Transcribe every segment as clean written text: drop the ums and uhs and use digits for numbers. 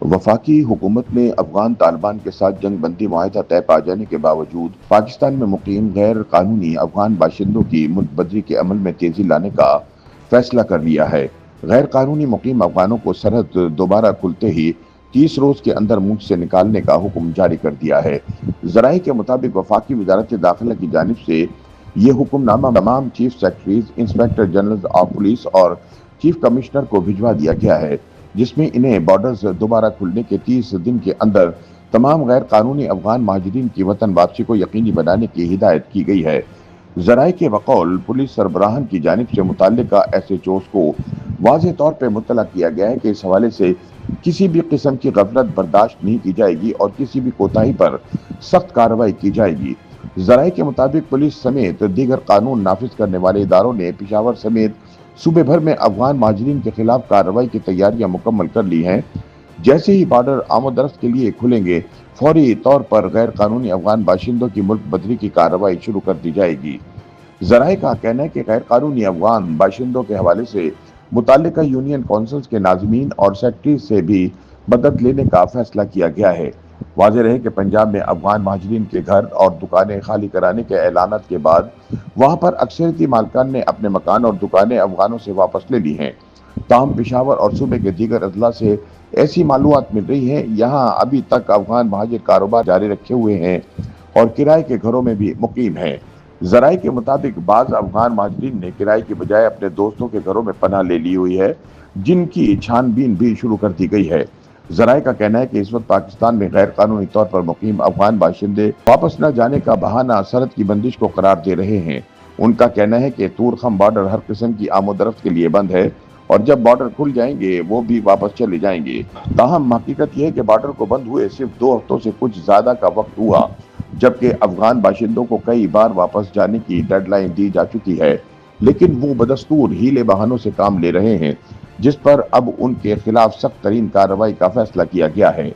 वफाकी हुकूमत ने अफगान तालिबान के साथ जंग बंदी मुआहदा तय पा जाने के बावजूद पाकिस्तान में मुकीम गैर कानूनी अफगान बाशिंदों की मुल्क बदरी के अमल में तेजी लाने का फैसला कर लिया है। गैर कानूनी मुकीम अफगानों को सरहद दोबारा खुलते ही 30 रोज के अंदर मुल्क से निकालने का हुक्म जारी कर दिया है। जराये के मुताबिक वफाकी वजारत दाखिला की जानिब से ये हुक्मनामा तमाम chief secretaries, inspector general of police और चीफ कमिश्नर को भिजवा दिया गया है, जिसमें इन्हें बॉर्डर्स दोबारा खुलने के 30 दिन के अंदर तमाम गैर कानूनी अफगान महाजिरीन की वतन वापसी को यकीनी बनाने की हिदायत की गई है। जराये के बकौल पुलिस सरबराहन की जानिब से मुतल्लिका SHOs को वाज़ेह तौर पर मुत्तला किया गया है कि इस हवाले से किसी भी किस्म की गफलत बर्दाश्त नहीं की जाएगी और किसी भी कोताही पर सख्त कार्रवाई की जाएगी। जराये के मुताबिक पुलिस समेत दीगर कानून नाफिज करने वाले इदारों ने पेशावर समेत सूबे भर में अफगान महाजिरीन के खिलाफ कार्रवाई की तैयारियां मुकम्मल कर ली हैं। जैसे ही बॉर्डर आमद-रफ्त के लिए खुलेंगे, फौरी तौर पर गैर कानूनी अफगान बाशिंदों की मुल्क बदरी की कार्रवाई शुरू कर दी जाएगी। जराये का कहना है कि गैर कानूनी अफगान बाशिंदों के हवाले से मुतल्लिका यूनियन काउंसिल्स के नाज़मीन और सेक्रेटरी से भी मदद लेने का फैसला किया गया है। वाज़ेह रहे कि पंजाब में अफगान महाजिरीन के घर और दुकानें खाली कराने के ऐलानात के बाद वहां पर अक्सरियती मालिकान ने अपने मकान और दुकानें अफगानों से वापस ले ली हैं। ताहम पेशावर और सूबे के दीगर अजला से ऐसी मालूमात मिल रही हैं, यहाँ अभी तक अफगान महाजिर कारोबार जारी रखे हुए हैं और किराए के घरों में भी मुकीम हैं। जराये के मुताबिक बाज़ अफगान महाजिरीन ने किराए की बजाय अपने दोस्तों के घरों में पनाह ले ली हुई है, जिनकी छानबीन भी शुरू कर दी गई है। जराये का कहना है कि इस वक्त पाकिस्तान में गैर कानूनी तौर पर मुकीम अफगान बाशिंदे वापस न जाने का बहाना सरहद की बंदिश को करार दे रहे हैं। उनका कहना है कि तूरखम बॉर्डर हर किस्म की आमद-रफ्त के लिए बंद है और जब बॉर्डर खुल जाएंगे वो भी वापस चले जाएंगे। ताहम हकीकत यह है कि बॉर्डर को बंद हुए सिर्फ 2 हफ्तों से कुछ ज्यादा का वक्त हुआ, जबकि अफगान बाशिंदों को कई बार वापस जाने की डेडलाइन दी जा चुकी है, लेकिन वो बदस्तूर हीले बहानों से काम ले रहे हैं, जिस पर अब उनके खिलाफ सख्त तरीन कार्रवाई का फैसला किया गया है।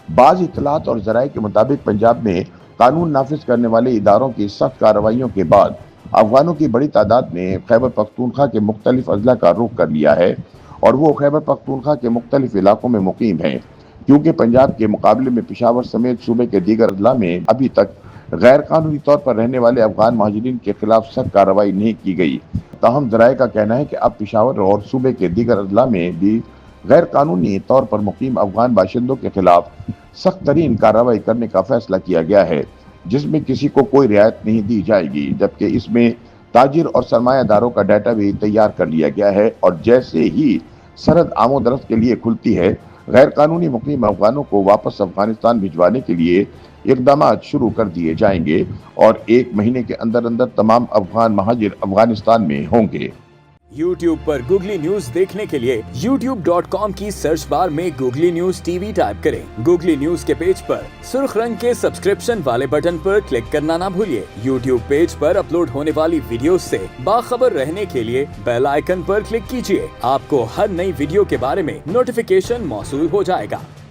बाज़ इत्तलात और जराये के मुताबिक पंजाब में कानून नाफिज करने वाले इदारों की सख्त कार्रवाइयों के बाद अफगानों की बड़ी तादाद ने खैबर पख्तूनख्वा के मुख्तलिफ अजला का रुख कर लिया है और वो खैबर पख्तूनख्वा के मुख्तलिफ इलाकों में मुकीम हैं, क्योंकि पंजाब के मुकाबले में पेशावर समेत सूबे के दीगर अजला में अभी तक गैर कानूनी तौर पर रहने वाले अफगान महाजिरीन के खिलाफ सख्त कार्रवाई नहीं की गई। ताहम जराये का कहना है कि अब पेशावर और सूबे के दीगर अजला में भी गैर कानूनी तौर पर मुकीम अफगान बाशिंदों के खिलाफ सख्त तरीन कार्रवाई करने का फैसला किया गया है, जिसमें किसी को कोई रियायत नहीं दी जाएगी, जबकि इसमें ताजिर और सरमायादारों का डाटा भी तैयार कर लिया गया है और जैसे ही सरहद आमद-रफ्त के लिए खुलती है, गैर कानूनी मुकीम अफगानों को वापस अफगानिस्तान भिजवाने के लिए इक़दामात शुरू कर दिए जाएंगे और 1 महीने के अंदर अंदर तमाम अफगान महाजिर अफगानिस्तान में होंगे। YouTube पर गूगली न्यूज देखने के लिए youtube.com की सर्च बार में गूगली न्यूज TV टाइप करें। गूगली न्यूज के पेज पर सुर्ख रंग के सब्सक्रिप्शन वाले बटन पर क्लिक करना ना भूलिए। YouTube पेज पर अपलोड होने वाली वीडियोस से बाखबर रहने के लिए बेल आइकन पर क्लिक कीजिए। आपको हर नई वीडियो के बारे में नोटिफिकेशन मौसूल हो जाएगा।